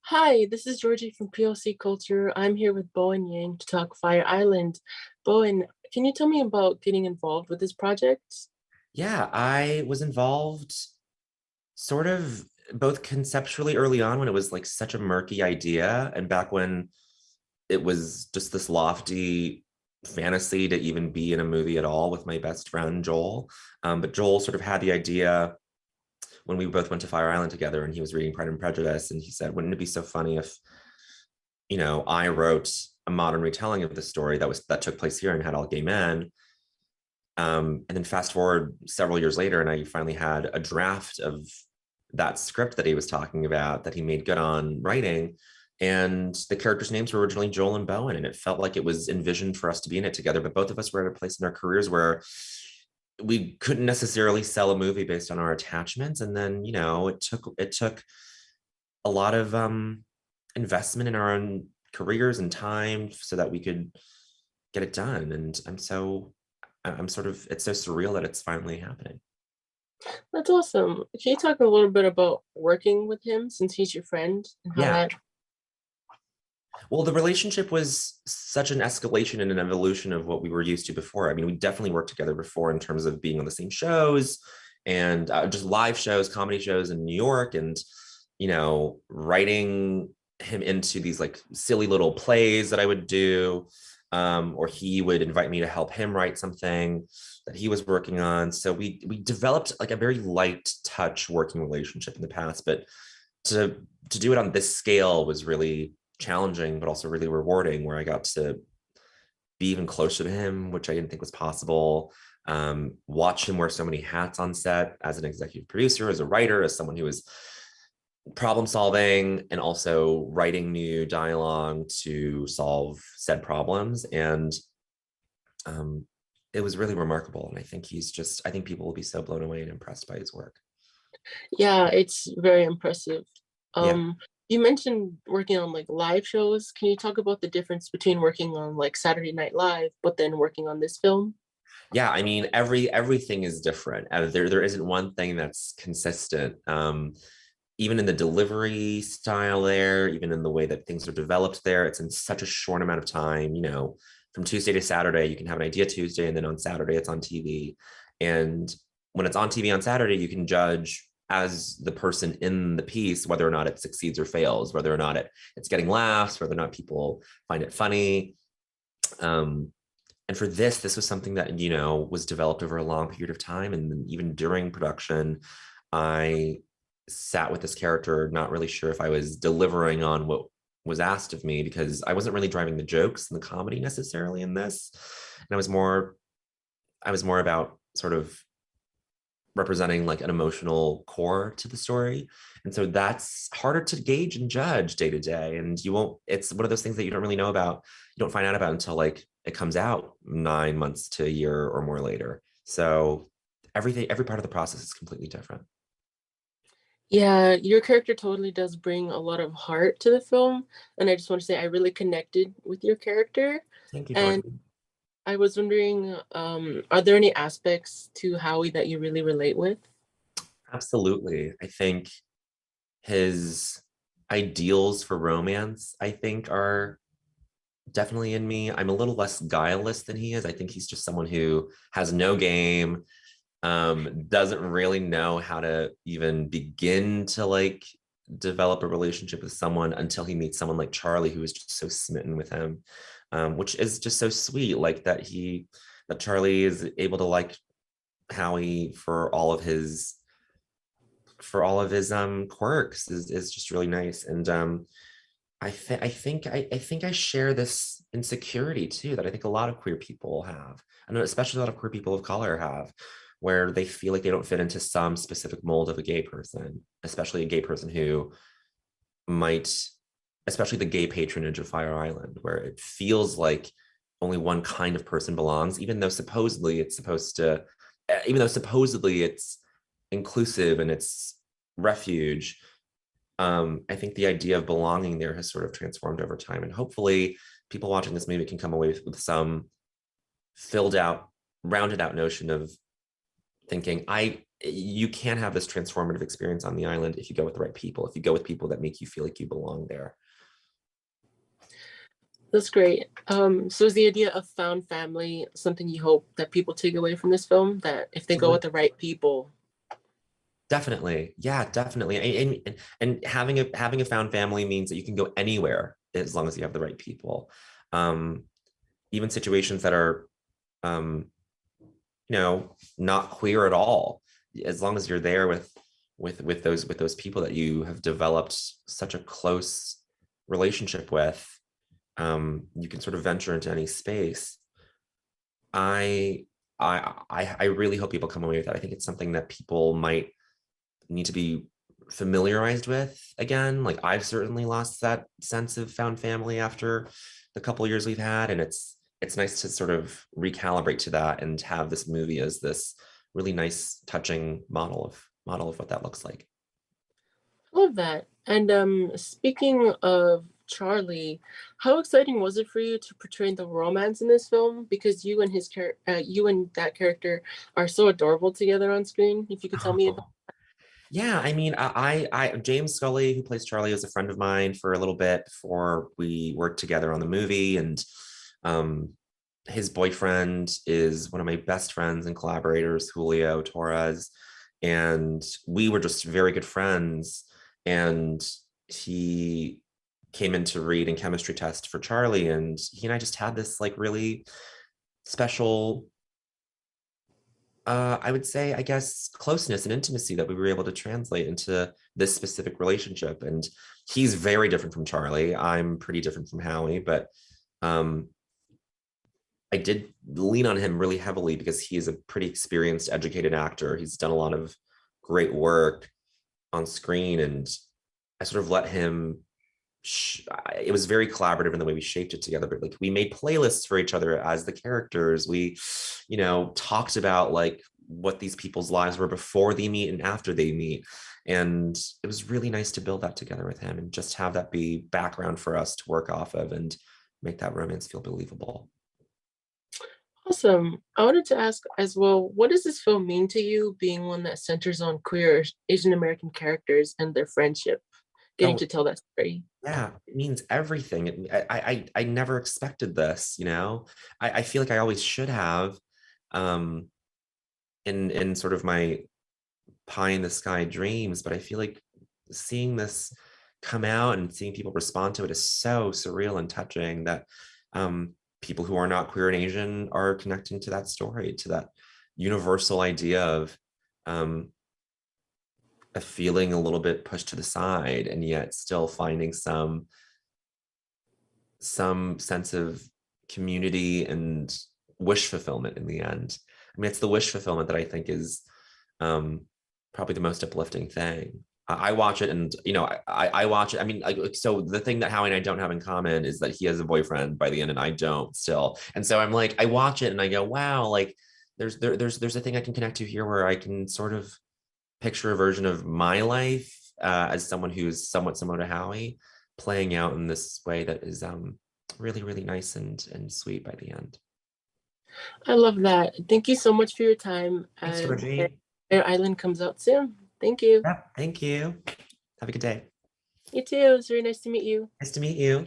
Hi, this is Georgie from POC Culture. I'm here with Bowen Yang to talk Fire Island. Bowen, can you tell me about getting involved with this project? Yeah, I was involved sort of both conceptually early on when it was like such a murky idea, and back when it was just this lofty fantasy to even be in a movie at all with my best friend Joel. But Joel sort of had the idea when we both went to Fire Island together, and he was reading Pride and Prejudice, and he said, "Wouldn't it be so funny if I wrote a modern retelling of the story that took place here and had all gay men?" And then fast forward several years later, and I finally had a draft of that script that he was talking about that he made good on writing. And the characters' names were originally Joel and Bowen, and it felt like it was envisioned for us to be in it together. But both of us were at a place in our careers where we couldn't necessarily sell a movie based on our attachments. And then, it took a lot of investment in our own careers and time so that we could get it done. And I'm sort of, it's so surreal that it's finally happening. That's awesome. Can you talk a little bit about working with him since he's your friend and how Yeah. that? Well, the relationship was such an escalation and an evolution of what we were used to before. I mean, we definitely worked together before in terms of being on the same shows and just live shows, comedy shows in New York, and, writing him into these like silly little plays that I would do. Or he would invite me to help him write something that he was working on. So we developed like a very light touch working relationship in the past, but to to do it on this scale was really challenging, but also really rewarding, where I got to be even closer to him, which I didn't think was possible. Watch him wear so many hats on set as an executive producer, as a writer, as someone who was problem solving and also writing new dialogue to solve said problems. And um, it was really remarkable. And I think people will be so blown away and impressed by his work. Yeah, it's very impressive. Yeah. Um, you mentioned working on like live shows. Can you talk about the difference between working on like Saturday Night Live, but then working on this film? Yeah, I mean, everything is different. There isn't one thing that's consistent. Even in the delivery style there, even in the way that things are developed there, it's in such a short amount of time. From Tuesday to Saturday, you can have an idea Tuesday, and then on Saturday it's on TV. And when it's on TV on Saturday, you can judge as the person in the piece whether or not it succeeds or fails, whether or not it's getting laughs, whether or not people find it funny. Um, and for this was something that was developed over a long period of time, and even during production, I sat with this character not really sure if I was delivering on what was asked of me, because I wasn't really driving the jokes and the comedy necessarily in this, and I was more about sort of representing like an emotional core to the story. And so that's harder to gauge and judge day to day. And you won't, it's one of those things that you don't really know about. You don't find out about until like it comes out 9 months to a year or more later. So every part of the process is completely different. Yeah, your character totally does bring a lot of heart to the film, and I just want to say I really connected with your character. Thank you, And Jordan. I was wondering, are there any aspects to Howie that you really relate with? Absolutely. I think his ideals for romance, I think, are definitely in me. I'm a little less guileless than he is. I think he's just someone who has no game, doesn't really know how to even begin to like develop a relationship with someone until he meets someone like Charlie, who is just so smitten with him, which is just so sweet. Like that Charlie is able to like Howie for all of his quirks is just really nice. And I think I share this insecurity too that I think a lot of queer people have, and especially a lot of queer people of color have, where they feel like they don't fit into some specific mold of a gay person, especially a gay person who might, especially the gay patronage of Fire Island, where it feels like only one kind of person belongs, even though supposedly it's inclusive and it's refuge. I think the idea of belonging there has sort of transformed over time. And hopefully, people watching this movie can come away with some filled out, rounded out notion of thinking, you can have this transformative experience on the island if you go with the right people, if you go with people that make you feel like you belong there. That's great. So is the idea of found family something you hope that people take away from this film? That if they go with the right people. Definitely. Yeah, definitely. And having a found family means that you can go anywhere as long as you have the right people. Um, Even situations that are not queer at all, as long as you're there with those people that you have developed such a close relationship with, you can sort of venture into any space. I I really hope people come away with that. I think it's something that people might need to be familiarized with again. Like I've certainly lost that sense of found family after the couple years we've had, and it's nice to sort of recalibrate to that and have this movie as this really nice, touching model of what that looks like. Love that. And speaking of Charlie, how exciting was it for you to portray the romance in this film? Because you and that character are so adorable together on screen. If you could tell me about. Oh. Yeah, I mean, James Scully, who plays Charlie, was a friend of mine for a little bit before we worked together on the movie, and um, his boyfriend is one of my best friends and collaborators, Julio Torres, and we were just very good friends. And he came in to read and chemistry test for Charlie, and he and I just had this like really special, I would say, I guess, closeness and intimacy that we were able to translate into this specific relationship. And he's very different from Charlie. I'm pretty different from Howie, but um, I did lean on him really heavily because he is a pretty experienced, educated actor. He's done a lot of great work on screen, and I sort of let him. It was very collaborative in the way we shaped it together. But like we made playlists for each other as the characters. We, talked about like what these people's lives were before they meet and after they meet. And it was really nice to build that together with him and just have that be background for us to work off of and make that romance feel believable. Awesome. I wanted to ask as well, what does this film mean to you, being one that centers on queer Asian American characters and their friendship, getting Oh, to tell that story? yeah, it means everything. I never expected this, I feel like I always should have, um, in sort of my pie in the sky dreams, but I feel like seeing this come out and seeing people respond to it is so surreal and touching that people who are not queer and Asian are connecting to that story, to that universal idea of um, a feeling a little bit pushed to the side and yet still finding some sense of community and wish fulfillment in the end. I mean, it's the wish fulfillment that I think is um, probably the most uplifting thing. I watch it, and I watch it. I mean, like, so the thing that Howie and I don't have in common is that he has a boyfriend by the end, and I don't still. And so I'm like, I watch it, and I go, wow, like there's a thing I can connect to here where I can sort of picture a version of my life as someone who's somewhat similar to Howie, playing out in this way that is really really nice and sweet by the end. I love that. Thank you so much for your time. Thanks, And Georgie. Air Island comes out soon. Thank you. Yeah, thank you. Have a good day. You too. It was very nice to meet you. Nice to meet you.